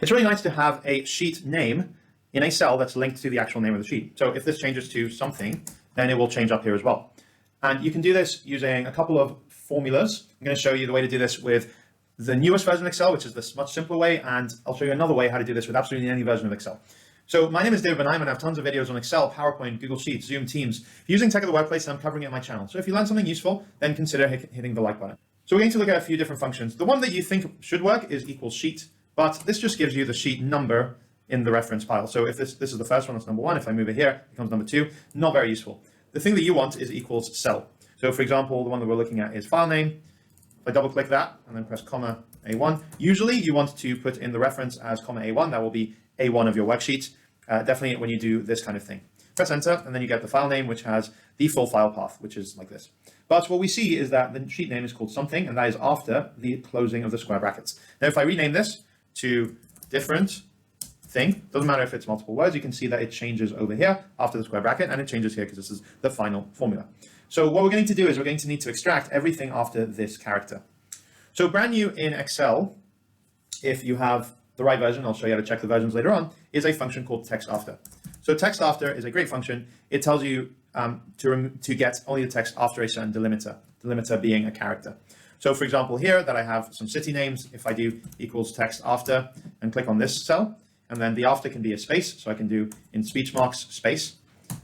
It's really nice to have a sheet name in a cell that's linked to the actual name of the sheet. So if this changes to something, then it will change up here as well. And you can do this using a couple of formulas. I'm going to show you the way to do this with the newest version of Excel, which is this much simpler way, and I'll show you another way how to do this with absolutely any version of Excel. So my name is David Benheim, and I have tons of videos on Excel, PowerPoint, Google Sheets, Zoom, Teams. If you're using Tech of the Workplace, I'm covering it on my channel. So if you learned something useful, then consider hitting the like button. So we're going to look at a few different functions. The one that you think should work is equals sheet, but this just gives you the sheet number in the reference file. So if this is the first one, that's number 1. If I move it here, it becomes number 2. Not very useful. The thing that you want is equals cell. So for example, the one that we're looking at is file name. If I double click that and then press comma A1, usually you want to put in the reference as comma A1. That will be A1 of your worksheet. Definitely when you do this kind of thing. Press enter, and then you get the file name, which has the full file path, which is like this. But what we see is that the sheet name is called something, and that is after the closing of the square brackets. Now, if I rename this to different thing, doesn't matter if it's multiple words, you can see that it changes over here after the square bracket, and it changes here because this is the final formula. So what we're going to do is we're going to need to extract everything after this character. So brand new in Excel, if you have the right version, I'll show you how to check the versions later on, is a function called TEXTAFTER. So TEXTAFTER is a great function. It tells you to get only the text after a certain delimiter being a character. So for example here that I have some city names, if I do equals TEXTAFTER and click on this cell, and then the after can be a space, so I can do in speech marks space.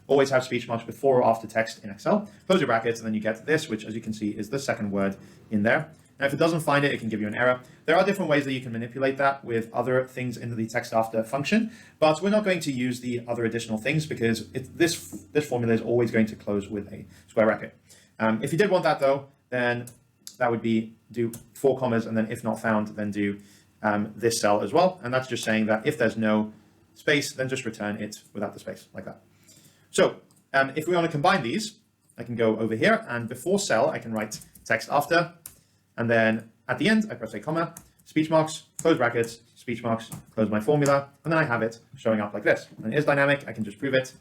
Always have speech marks before or after text in Excel. Close your brackets, and then you get this, which as you can see is the second word in there. Now, if it doesn't find it, it can give you an error. There are different ways that you can manipulate that with other things in the TEXTAFTER function, but we're not going to use the other additional things because this formula is always going to close with a square bracket. If you did want that though, then that would be do 4 commas, and then if not found, then do this cell as well. And that's just saying that if there's no space, then just return it without the space, like that. So if we want to combine these, I can go over here, and before cell, I can write TEXTAFTER. And then at the end, I press a comma, speech marks, close brackets, speech marks, close my formula, and then I have it showing up like this. And it is dynamic, I can just prove it,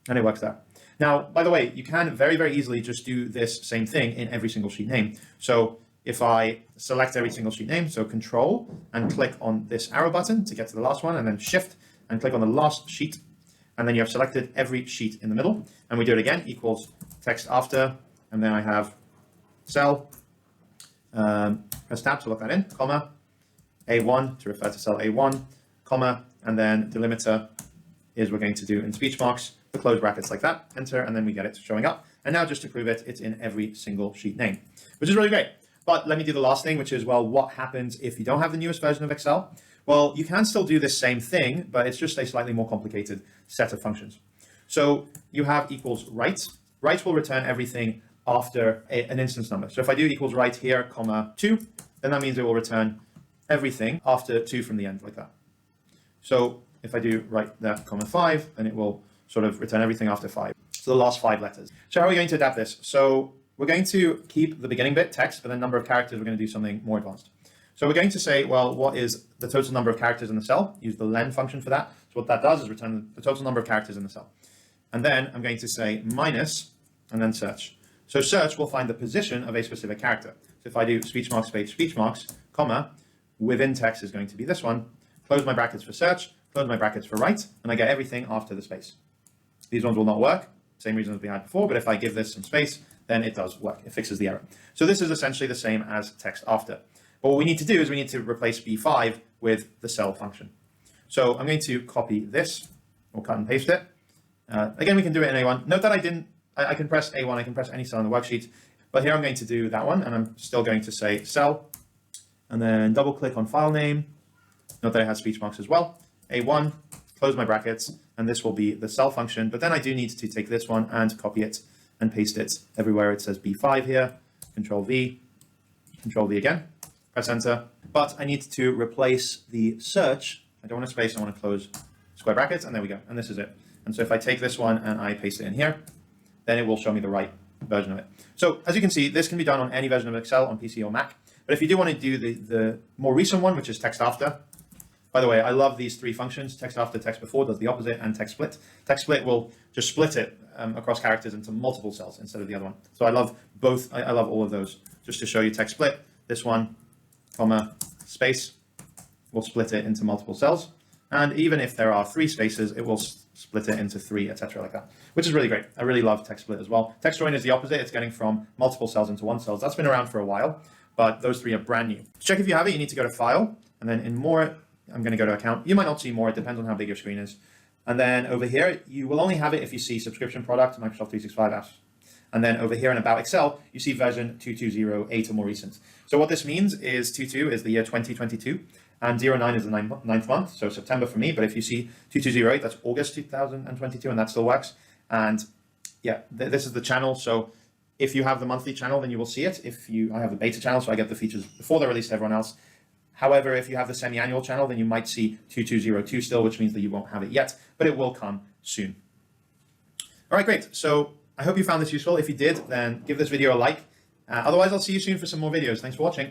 and it works there. Now, by the way, you can very, very easily just do this same thing in every single sheet name. So if I select every single sheet name, so Control, and click on this arrow button to get to the last one, and then Shift, and click on the last sheet, and then you have selected every sheet in the middle, and we do it again, equals TEXTAFTER, and then I have cell, press tab to lock that in, comma, A1 to refer to cell A1, comma, and then delimiter is we're going to do in speech marks, the close brackets like that, enter, and then we get it showing up. And now just to prove it, it's in every single sheet name, which is really great. But let me do the last thing, which is, well, what happens if you don't have the newest version of Excel? Well, you can still do this same thing, but it's just a slightly more complicated set of functions. So you have equals right. Right will return everything after an instance number. So if I do equals right here, comma 2, then that means it will return everything after 2 from the end, like that. So if I do right there, comma 5, then it will sort of return everything after 5. So the last 5 letters. So how are we going to adapt this? So we're going to keep the beginning bit text, but the number of characters, we're going to do something more advanced. So we're going to say, well, what is the total number of characters in the cell? Use the len function for that. So what that does is return the total number of characters in the cell. And then I'm going to say minus, and then search. So search will find the position of a specific character. So if I do speech marks, space, speech marks, comma, within text is going to be this one, close my brackets for search, close my brackets for write, and I get everything after the space. These ones will not work, same reason as we had before, but if I give this some space, then it does work. It fixes the error. So this is essentially the same as TEXTAFTER. But what we need to do is we need to replace B5 with the cell function. So I'm going to copy this, or cut and paste it. Again, we can do it in A1. Note that I can press A1, I can press any cell on the worksheet, but here I'm going to do that one, and I'm still going to say cell, and then double click on file name. Note that it has speech marks as well. A1, close my brackets, and this will be the cell function, but then I do need to take this one and copy it and paste it everywhere it says B5 here, Control V again, press enter, but I need to replace the search. I don't want a space, I want to close square brackets, and there we go, and this is it. And so if I take this one and I paste it in here, then it will show me the right version of it. So as you can see, this can be done on any version of Excel on PC or Mac. But if you do want to do the more recent one, which is TEXTAFTER, by the way, I love these 3 functions. TEXTAFTER, TEXTBEFORE does the opposite, and TEXTSPLIT. TEXTSPLIT will just split it across characters into multiple cells instead of the other one. So I love both. I love all of those. Just to show you TEXTSPLIT, this one, comma, space, will split it into multiple cells. And even if there are 3 spaces, it will split it into 3, etc. like that, which is really great. I really love TextSplit as well. Text join is the opposite. It's getting from multiple cells into 1 cell. That's been around for a while, but those 3 are brand new. To check if you have it, you need to go to File, and then in More, I'm going to go to Account. You might not see More. It depends on how big your screen is. And then over here, you will only have it if you see Subscription Product, Microsoft 365 apps. And then over here in About Excel, you see version 220.8 or more recent. So what this means is 22 is the year 2022, and 09 is the ninth month, so September for me. But if you see 2208, that's August 2022, and that still works. And yeah, this is the channel. So if you have the monthly channel, then you will see it. I have the beta channel, so I get the features before they're released to everyone else. However, if you have the semi-annual channel, then you might see 2202 still, which means that you won't have it yet, but it will come soon. All right, great. So I hope you found this useful. If you did, then give this video a like. Otherwise, I'll see you soon for some more videos. Thanks for watching.